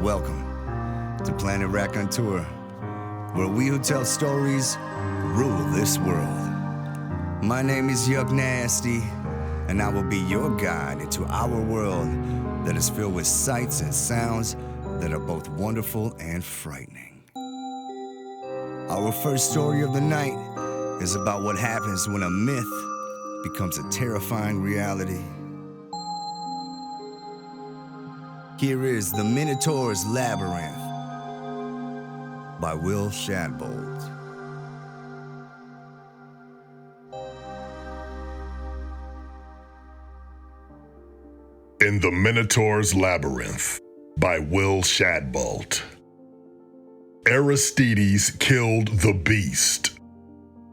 Welcome to Planet Raconteur, where we who tell stories rule this world. My name is Yuck Nasty, and I will be your guide into our world that is filled with sights and sounds that are both wonderful and frightening. Our first story of the night is about what happens when a myth becomes a terrifying reality. Here is The Minotaur's Labyrinth by Will Shadbolt. In The Minotaur's Labyrinth by Will Shadbolt. Aristides killed the beast.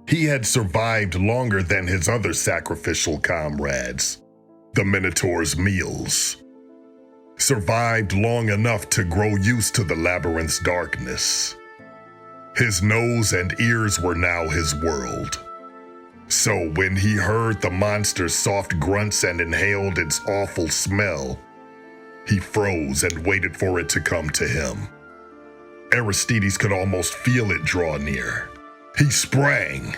He had survived longer than his other sacrificial comrades, the Minotaur's meals. Survived long enough to grow used to the labyrinth's darkness. His nose and ears were now his world. So when he heard the monster's soft grunts and inhaled its awful smell, he froze and waited for it to come to him. Aristides could almost feel it draw near. He sprang,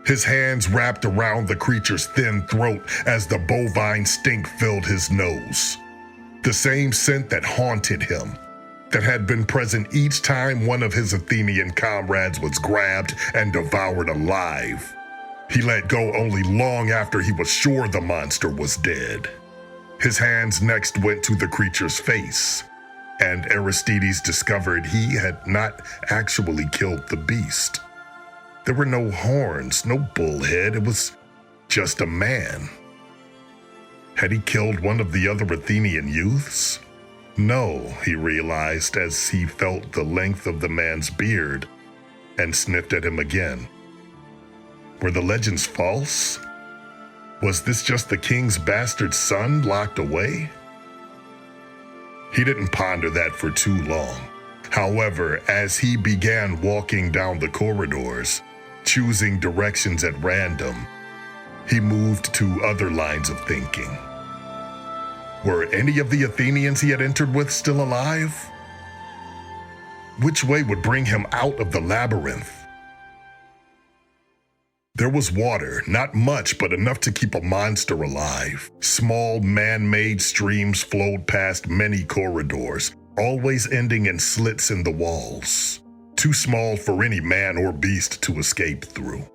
his hands wrapped around the creature's thin throat as the bovine stink filled his nose. The same scent that haunted him, that had been present each time one of his Athenian comrades was grabbed and devoured alive. He let go only long after he was sure the monster was dead. His hands next went to the creature's face, and Aristides discovered he had not actually killed the beast. There were no horns, no bullhead, it was just a man. Had he killed one of the other Athenian youths? No, he realized as he felt the length of the man's beard and sniffed at him again. Were the legends false? Was this just the king's bastard son locked away? He didn't ponder that for too long. However, as he began walking down the corridors, choosing directions at random, he moved to other lines of thinking. Were any of the Athenians he had entered with still alive? Which way would bring him out of the labyrinth? There was water, not much, but enough to keep a monster alive. Small man-made streams flowed past many corridors, always ending in slits in the walls, too small for any man or beast to escape through.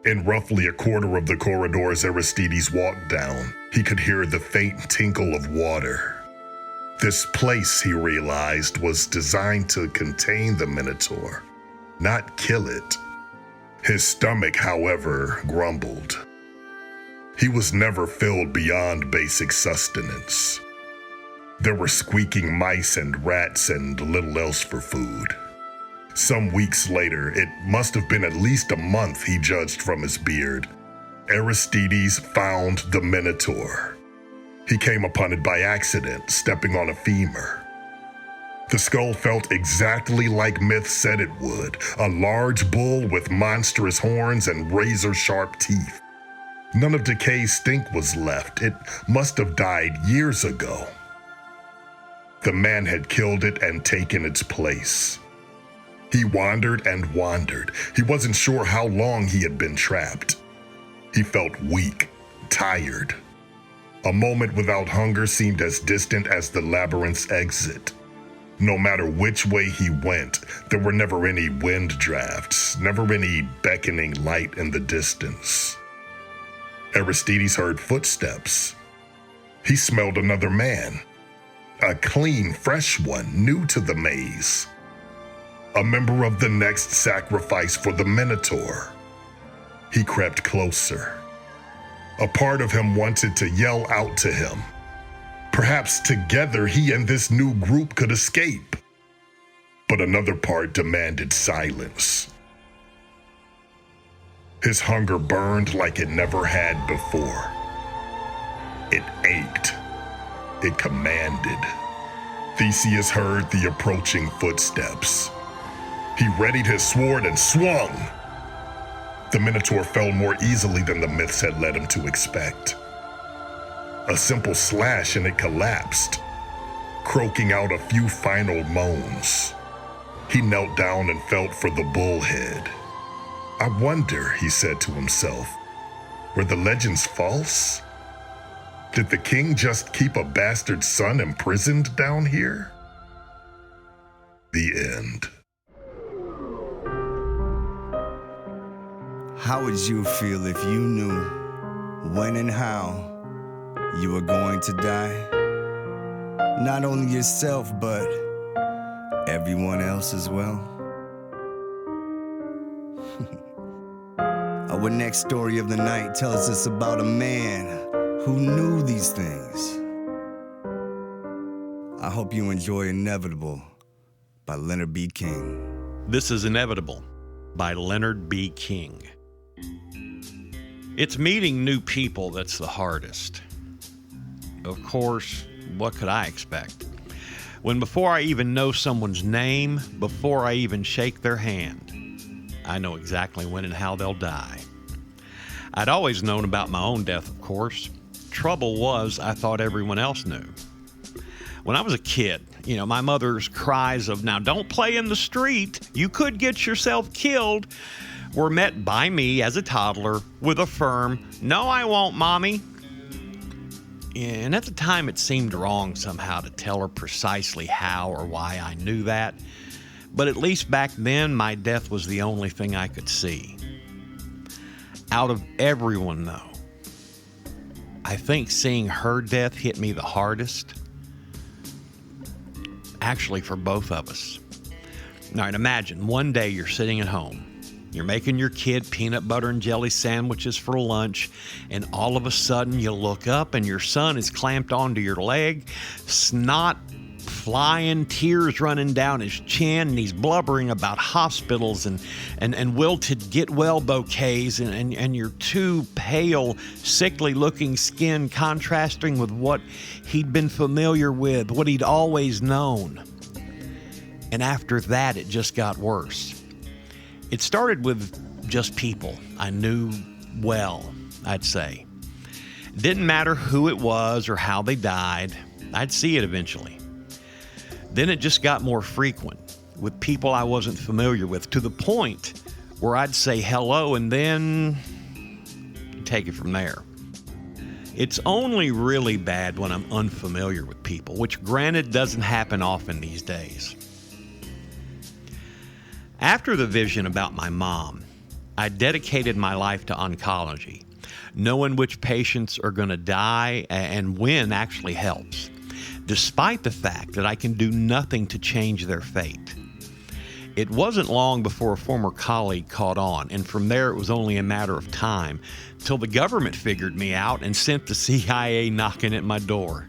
In roughly a quarter of the corridors Aristides walked down, he could hear the faint tinkle of water. This place, he realized, was designed to contain the Minotaur, not kill it. His stomach, however, grumbled. He was never filled beyond basic sustenance. There were squeaking mice and rats and little else for food. Some weeks later, it must have been at least a month, he judged from his beard, Aristides found the Minotaur. He came upon it by accident, stepping on a femur. The skull felt exactly like myth said it would, a large bull with monstrous horns and razor-sharp teeth. None of decay's stink was left. It must have died years ago. The man had killed it and taken its place. He wandered and wandered. He wasn't sure how long he had been trapped. He felt weak, tired. A moment without hunger seemed as distant as the labyrinth's exit. No matter which way he went, there were never any wind drafts, never any beckoning light in the distance. Aristides heard footsteps. He smelled another man. A clean, fresh one, new to the maze. A member of the next sacrifice for the Minotaur. He crept closer. A part of him wanted to yell out to him. Perhaps together he and this new group could escape. But another part demanded silence. His hunger burned like it never had before. It ached. It commanded. Theseus heard the approaching footsteps. He readied his sword and swung. The Minotaur fell more easily than the myths had led him to expect. A simple slash and it collapsed, croaking out a few final moans. He knelt down and felt for the bullhead. I wonder, he said to himself, were the legends false? Did the king just keep a bastard son imprisoned down here? The end. How would you feel if you knew when and how you were going to die? Not only yourself, but everyone else as well. Our next story of the night tells us about a man who knew these things. I hope you enjoy Inevitable by Leonard B. King. This is Inevitable by Leonard B. King. It's meeting new people that's the hardest. Of course, what could I expect? When before I even know someone's name, before I even shake their hand, I know exactly when and how they'll die. I'd always known about my own death, of course. Trouble was, I thought everyone else knew. When I was a kid, my mother's cries of, "Now don't play in the street, you could get yourself killed," were met by me as a toddler with a firm, "No, I won't, Mommy." And at the time, it seemed wrong somehow to tell her precisely how or why I knew that. But at least back then, my death was the only thing I could see. Out of everyone, though, I think seeing her death hit me the hardest. Actually, for both of us. All right, imagine one day you're sitting at home. You're making your kid peanut butter and jelly sandwiches for lunch, and all of a sudden you look up and your son is clamped onto your leg, snot flying, tears running down his chin, and he's blubbering about hospitals and wilted get-well bouquets, and your too pale, sickly-looking skin contrasting with what he'd been familiar with, what he'd always known. And after that, it just got worse. It started with just people I knew well, I'd say. It didn't matter who it was or how they died. I'd see it eventually. Then it just got more frequent with people I wasn't familiar with, to the point where I'd say hello and then take it from there. It's only really bad when I'm unfamiliar with people, which granted doesn't happen often these days. After the vision about my mom, I dedicated my life to oncology. Knowing which patients are going to die and when actually helps, despite the fact that I can do nothing to change their fate. It wasn't long before a former colleague caught on, and from there it was only a matter of time till the government figured me out and sent the CIA knocking at my door.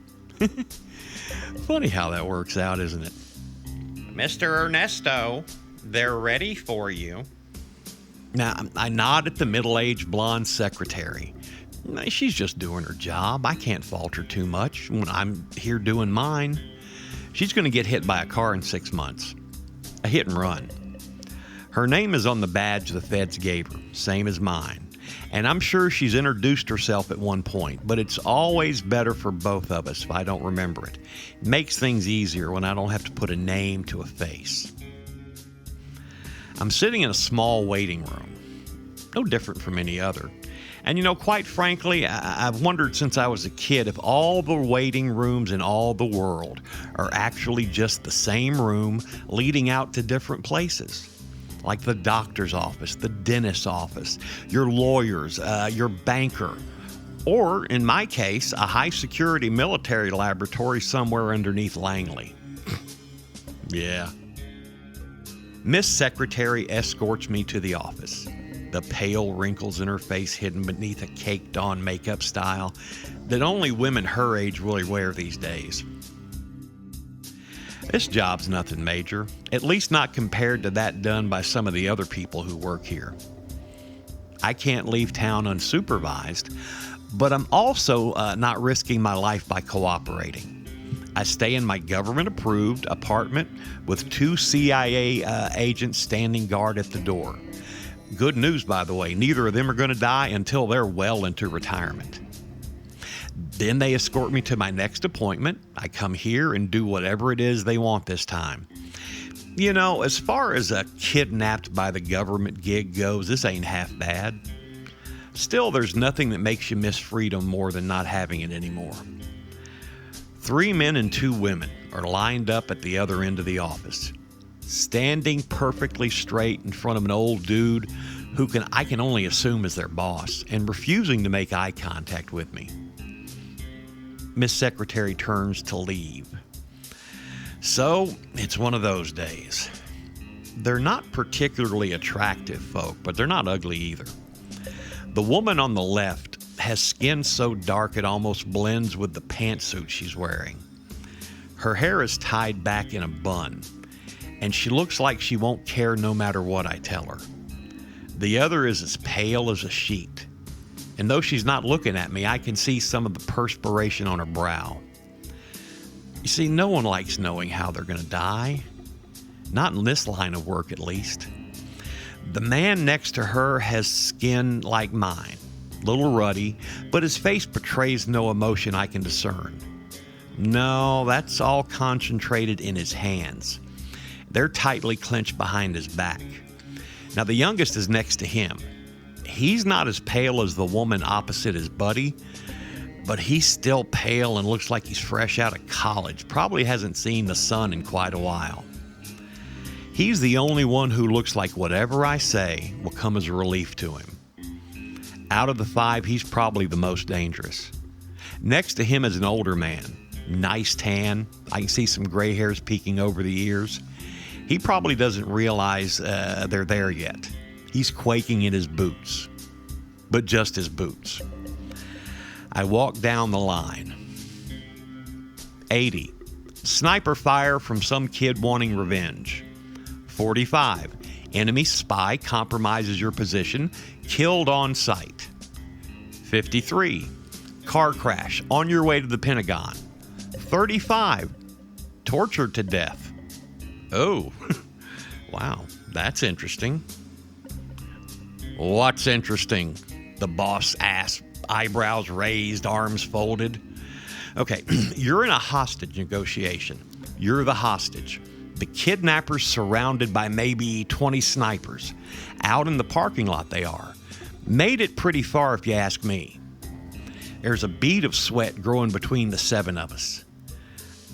Funny how that works out, isn't it? Mr. Ernesto, they're ready for you. Now, I nod at the middle-aged blonde secretary. She's just doing her job. I can't fault her too much when I'm here doing mine. She's going to get hit by a car in 6 months. A hit and run. Her name is on the badge the feds gave her, same as mine. And I'm sure she's introduced herself at one point, but it's always better for both of us if I don't remember it. It makes things easier when I don't have to put a name to a face. I'm sitting in a small waiting room, no different from any other. And quite frankly, I've wondered since I was a kid if all the waiting rooms in all the world are actually just the same room leading out to different places. Like the doctor's office, the dentist's office, your lawyers, your banker, or in my case, a high-security military laboratory somewhere underneath Langley. Yeah. Miss Secretary escorts me to the office, the pale wrinkles in her face hidden beneath a caked-on makeup style that only women her age really wear these days. This job's nothing major, at least not compared to that done by some of the other people who work here. I can't leave town unsupervised, but I'm also not risking my life by cooperating. I stay in my government-approved apartment with 2 CIA agents standing guard at the door. Good news, by the way, neither of them are going to die until they're well into retirement. Then they escort me to my next appointment. I come here and do whatever it is they want this time. You know, as far as a kidnapped by the government gig goes, this ain't half bad. Still, there's nothing that makes you miss freedom more than not having it anymore. 3 men and 2 women are lined up at the other end of the office, standing perfectly straight in front of an old dude who I can only assume is their boss, and refusing to make eye contact with me. Miss Secretary turns to leave. So, it's one of those days. They're not particularly attractive folk, but they're not ugly either. The woman on the left has skin so dark it almost blends with the pantsuit she's wearing. Her hair is tied back in a bun, and she looks like she won't care no matter what I tell her. The other is as pale as a sheet, and though she's not looking at me, I can see some of the perspiration on her brow. You see, no one likes knowing how they're going to die. Not in this line of work, at least. The man next to her has skin like mine, little ruddy, but his face betrays no emotion I can discern. No, that's all concentrated in his hands. They're tightly clenched behind his back. Now, the youngest is next to him. He's not as pale as the woman opposite his buddy, but he's still pale and looks like he's fresh out of college. Probably hasn't seen the sun in quite a while. He's the only one who looks like whatever I say will come as a relief to him. Out of the 5, he's probably the most dangerous. Next to him is an older man, nice tan. I can see some gray hairs peeking over the ears. He probably doesn't realize they're there yet. He's quaking in his boots, but just his boots. I walk down the line. 80. Sniper fire from some kid wanting revenge. 45. Enemy spy compromises your position, killed on sight. 53. Car crash on your way to the Pentagon. 35. Tortured to death. Oh, wow, that's interesting. What's interesting? The boss asked, eyebrows raised, arms folded. Okay, you're in a hostage negotiation. You're the hostage. The kidnappers surrounded by maybe 20 snipers. Out in the parking lot they are. Made it pretty far if you ask me. There's a bead of sweat growing between the 7 of us.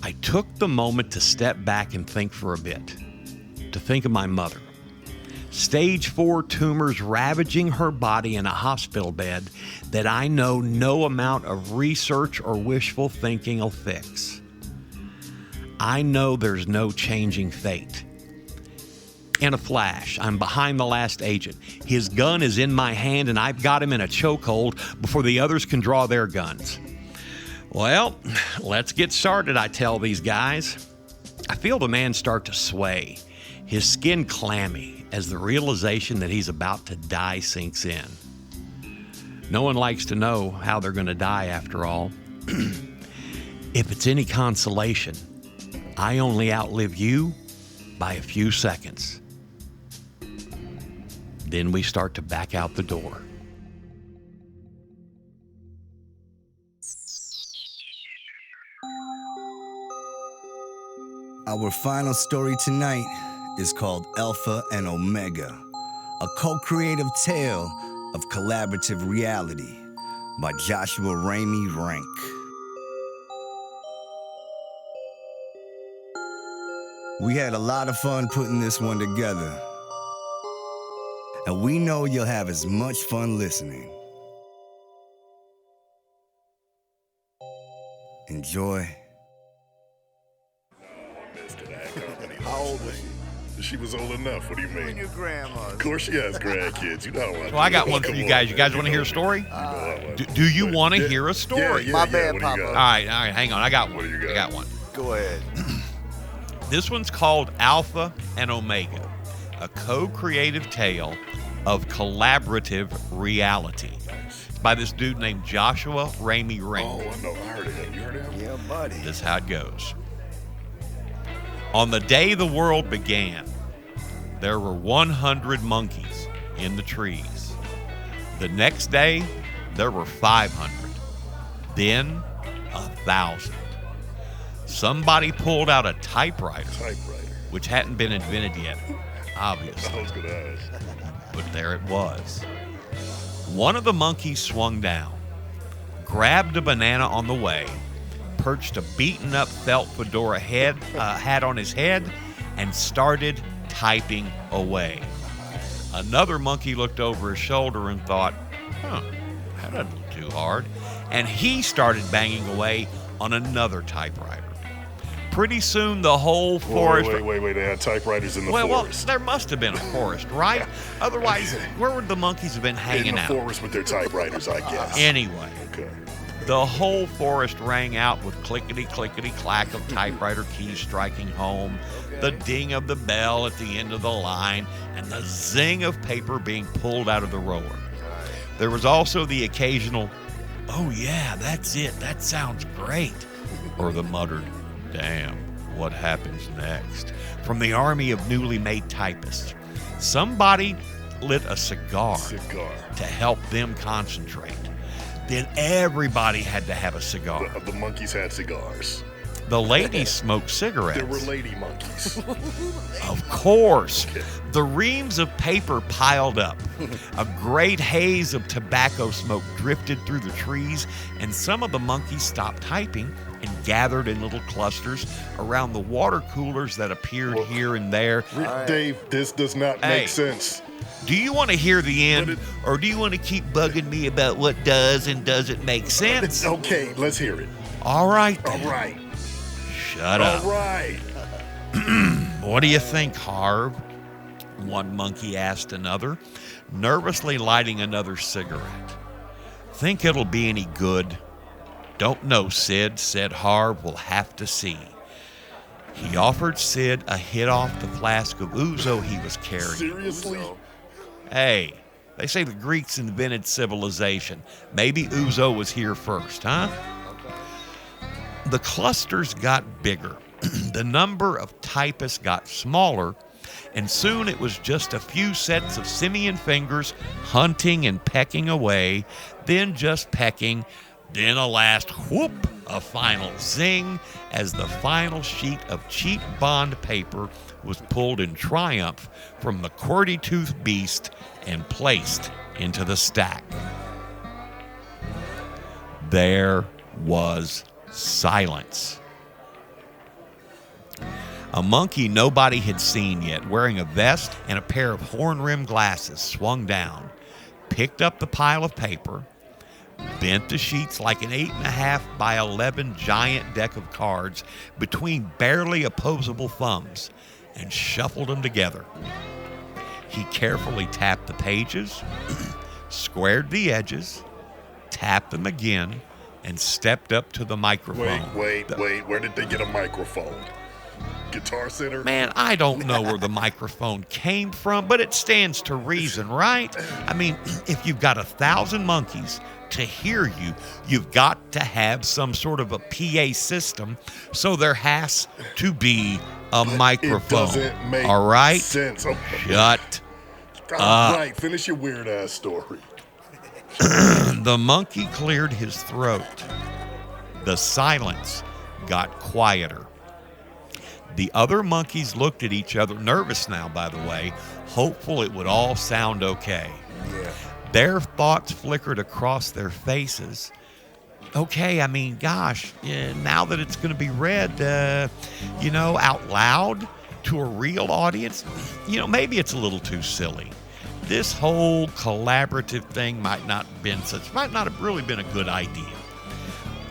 I took the moment to step back and think for a bit. To think of my mother. Stage 4 tumors ravaging her body in a hospital bed that I know no amount of research or wishful thinking will fix. I know there's no changing fate. In a flash, I'm behind the last agent. His gun is in my hand and I've got him in a chokehold before the others can draw their guns. Well, let's get started, I tell these guys. I feel the man start to sway, his skin clammy, as the realization that he's about to die sinks in. No one likes to know how they're going to die after all. If it's any consolation, I only outlive you by a few seconds. Then we start to back out the door. Our final story tonight is called Alpha and Omega, a co-creative tale of collaborative reality by Joshua Ramey-Renk. We had a lot of fun putting this one together, and we know you'll have as much fun listening. Enjoy. How old was she? She was old enough. What do you mean? Your grandma. Of course she has grandkids. You know what? Well, I got one for you guys. You guys want to hear a story? Do you want to hear a story? My bad, what do you Papa. got? All right, hang on. I got one. What do you got? I got one. Go ahead. This one's called Alpha and Omega, a co-creative tale of collaborative reality by this dude named Joshua Ramey-Renk. Oh, I know. I heard of him. You heard of him? Yeah, buddy. This is how it goes. On the day the world began, there were 100 monkeys in the trees. The next day, there were 500. then 1,000. Somebody pulled out a typewriter, which hadn't been invented yet, obviously. I was gonna ask. But there it was. One of the monkeys swung down, grabbed a banana on the way, perched a beaten-up felt fedora hat on his head, and started typing away. Another monkey looked over his shoulder and thought, that doesn't look too hard. And he started banging away on another typewriter. Pretty soon, the whole forest... Wait. They had typewriters in the forest. Well, there must have been a forest, right? Otherwise, where would the monkeys have been hanging out? In the forest with their typewriters, I guess. Anyway, Okay. the whole forest rang out with clickety-clack of typewriter keys striking home, the ding of the bell at the end of the line, and the zing of paper being pulled out of the roller. There was also the occasional, "Oh yeah, that's it, that sounds great," or the muttered, "Damn, what happens next?" from the army of newly made typists. Somebody lit a cigar to help them concentrate. Then everybody had to have a cigar. The monkeys had cigars. The ladies smoked cigarettes. There were lady monkeys. Of course. The reams of paper piled up. A great haze of tobacco smoke drifted through the trees, and some of the monkeys stopped typing and gathered in little clusters around the water coolers that appeared here and there. Dave, this does not make sense. Do you want to hear the end, or do you want to keep bugging me about what does and doesn't make sense? Okay, let's hear it. All right, then. All right. Shut up. All right. What do you think, Harv? One monkey asked another, nervously lighting another cigarette. Think it'll be any good? Don't know, Sid, said Harv. We'll have to see. He offered Sid a hit off the flask of ouzo he was carrying. Seriously? Hey, they say the Greeks invented civilization. Maybe ouzo was here first, huh? The clusters got bigger. The number of typists got smaller, and soon it was just a few sets of simian fingers hunting and pecking away, then just pecking, then a last whoop, a final zing, as the final sheet of cheap bond paper was pulled in triumph from the QWERTY-toothed beast and placed into the stack. There was silence. A monkey nobody had seen yet, wearing a vest and a pair of horn-rimmed glasses, swung down, picked up the pile of paper, bent the sheets like an 8.5 by 11 giant deck of cards between barely opposable thumbs, and shuffled them together. He carefully tapped the pages, squared the edges, tapped them again, and stepped up to the microphone. Wait. Where did they get a microphone? Guitar Center? Man, I don't know where the microphone came from, but it stands to reason, right? I mean, if you've got 1,000 monkeys to hear you, you've got to have some sort of a PA system, so there has to be a microphone. It doesn't make all right? sense. Shut All up. right, finish your weird-ass story. The monkey cleared his throat. The silence got quieter. The other monkeys looked at each other, nervous now, by the way, hopeful it would all sound okay. Yeah. Their thoughts flickered across their faces. Okay, I mean, gosh, now that it's going to be read, out loud to a real audience, maybe it's a little too silly. This whole collaborative thing might not have really been a good idea.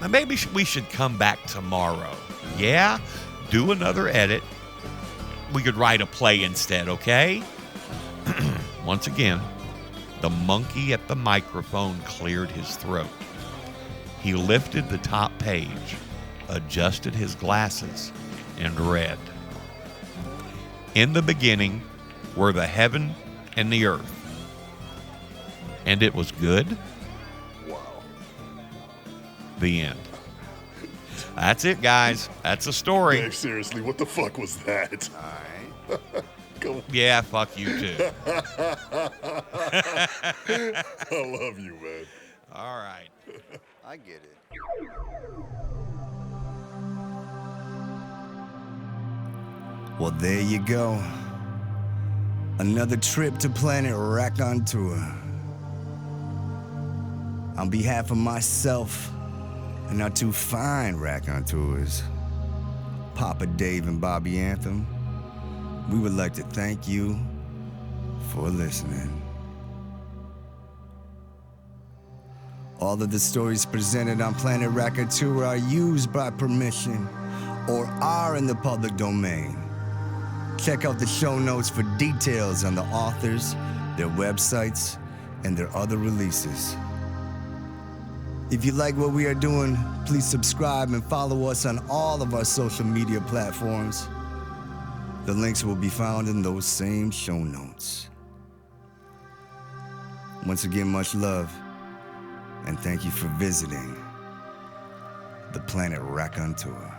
Maybe we should come back tomorrow. Yeah? Do another edit. We could write a play instead, okay? Once again, the monkey at the microphone cleared his throat. He lifted the top page, adjusted his glasses, and read. In the beginning were the heaven and the earth. And it was good. Wow. The end. That's it, guys. That's a story. Dave, seriously, what the fuck was that? All right. Go. Yeah, fuck you too. I love you, man. All right. I get it. Well, there you go. Another trip to Planet Raconteur. On behalf of myself and our two fine raconteurs, Papa Dave and Bobby Anthem, we would like to thank you for listening. All of the stories presented on Planet Raconteur are used by permission or are in the public domain. Check out the show notes for details on the authors, their websites, and their other releases. If you like what we are doing, please subscribe and follow us on all of our social media platforms. The links will be found in those same show notes. Once again, much love, and thank you for visiting the Planet Raconteur.